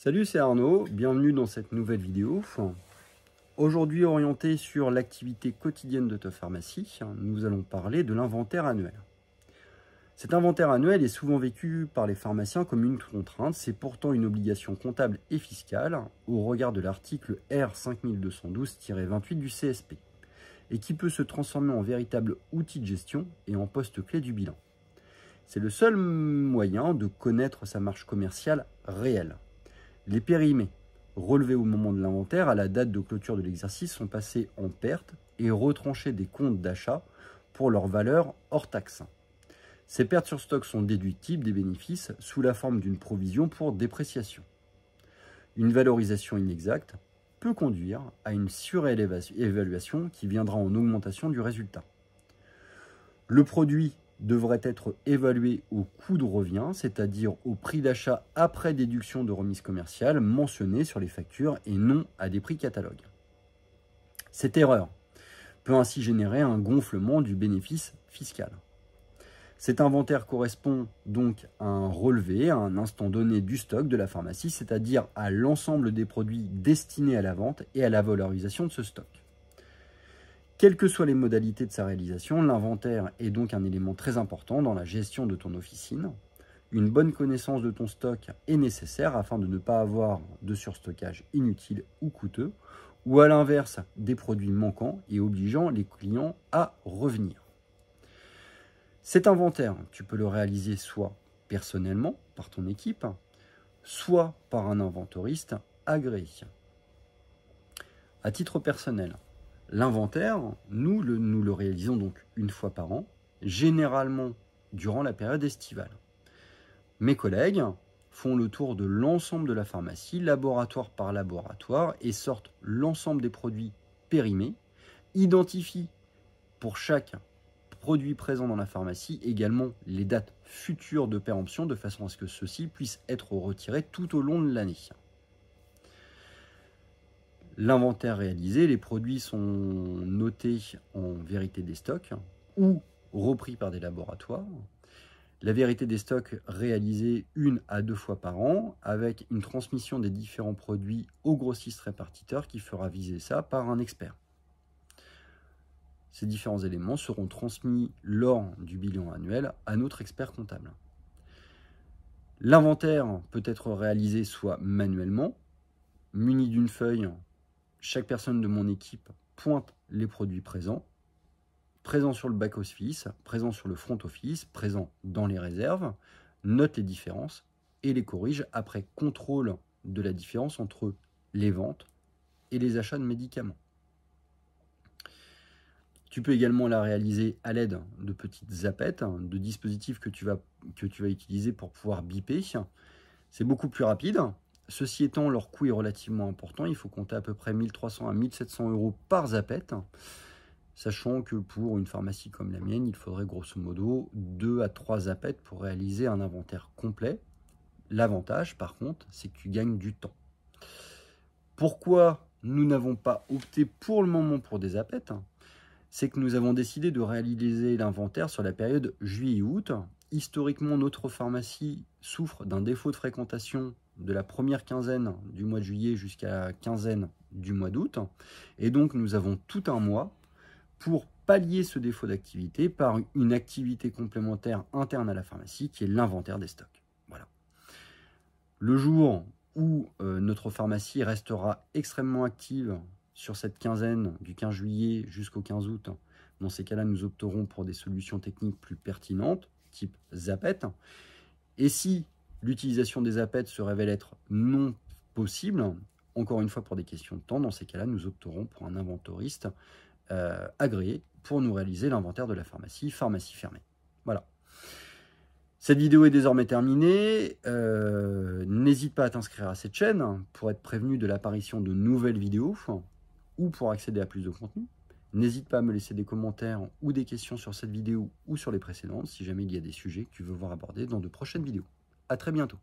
Salut, c'est Arnaud, bienvenue dans cette nouvelle vidéo. Aujourd'hui orienté sur l'activité quotidienne de ta pharmacie, nous allons parler de l'inventaire annuel. Cet inventaire annuel est souvent vécu par les pharmaciens comme une contrainte, c'est pourtant une obligation comptable et fiscale au regard de l'article R5212-28 du CSP et qui peut se transformer en véritable outil de gestion et en poste clé du bilan. C'est le seul moyen de connaître sa marge commerciale réelle. Les périmés relevés au moment de l'inventaire à la date de clôture de l'exercice sont passés en perte et retranchés des comptes d'achat pour leur valeur hors taxe. Ces pertes sur stock sont déductibles des bénéfices sous la forme d'une provision pour dépréciation. Une valorisation inexacte peut conduire à une surévaluation qui viendra en augmentation du résultat. Le produit devrait être évalué au coût de revient, c'est-à-dire au prix d'achat après déduction de remise commerciale mentionnée sur les factures et non à des prix catalogues. Cette erreur peut ainsi générer un gonflement du bénéfice fiscal. Cet inventaire correspond donc à un relevé à un instant donné du stock de la pharmacie, c'est-à-dire à l'ensemble des produits destinés à la vente et à la valorisation de ce stock. Quelles que soient les modalités de sa réalisation, l'inventaire est donc un élément très important dans la gestion de ton officine. Une bonne connaissance de ton stock est nécessaire afin de ne pas avoir de surstockage inutile ou coûteux, ou à l'inverse des produits manquants et obligeant les clients à revenir. Cet inventaire, tu peux le réaliser soit personnellement par ton équipe, soit par un inventoriste agréé. À titre personnel, l'inventaire, nous le réalisons donc une fois par an, généralement durant la période estivale. Mes collègues font le tour de l'ensemble de la pharmacie, laboratoire par laboratoire, et sortent l'ensemble des produits périmés, identifient pour chaque produit présent dans la pharmacie également les dates futures de péremption, de façon à ce que ceux-ci puissent être retirés tout au long de l'année. L'inventaire réalisé, les produits sont notés en vérité des stocks ou repris par des laboratoires. La vérité des stocks réalisée 1 à 2 fois par an avec une transmission des différents produits au grossiste répartiteur qui fera viser ça par un expert. Ces différents éléments seront transmis lors du bilan annuel à notre expert comptable. L'inventaire peut être réalisé soit manuellement, muni d'une feuille. Chaque personne de mon équipe pointe les produits présents sur le back-office, présents sur le front-office, présents dans les réserves, note les différences et les corrige après contrôle de la différence entre les ventes et les achats de médicaments. Tu peux également la réaliser à l'aide de petites zappettes, de dispositifs que tu vas utiliser pour pouvoir biper. C'est beaucoup plus rapide. Ceci étant, leur coût est relativement important. Il faut compter à peu près 1 300 à 1 700 € par zappette, sachant que pour une pharmacie comme la mienne, il faudrait grosso modo 2 à 3 zappettes pour réaliser un inventaire complet. L'avantage, par contre, c'est que tu gagnes du temps. Pourquoi nous n'avons pas opté pour le moment pour des zappettes? C'est que nous avons décidé de réaliser l'inventaire sur la période juillet-août. Historiquement, notre pharmacie souffre d'un défaut de fréquentation de la première quinzaine du mois de juillet jusqu'à la quinzaine du mois d'août. Et donc, nous avons tout un mois pour pallier ce défaut d'activité par une activité complémentaire interne à la pharmacie qui est l'inventaire des stocks. Voilà. Le jour où notre pharmacie restera extrêmement active sur cette quinzaine du 15 juillet jusqu'au 15 août, dans ces cas-là, nous opterons pour des solutions techniques plus pertinentes, type zappette. Et si l'utilisation des zappettes se révèle être non possible, encore une fois pour des questions de temps, dans ces cas-là, nous opterons pour un inventoriste agréé pour nous réaliser l'inventaire de la pharmacie fermée. Voilà. Cette vidéo est désormais terminée. N'hésite pas à t'inscrire à cette chaîne pour être prévenu de l'apparition de nouvelles vidéos ou pour accéder à plus de contenu. N'hésite pas à me laisser des commentaires ou des questions sur cette vidéo ou sur les précédentes si jamais il y a des sujets que tu veux voir abordés dans de prochaines vidéos. À très bientôt.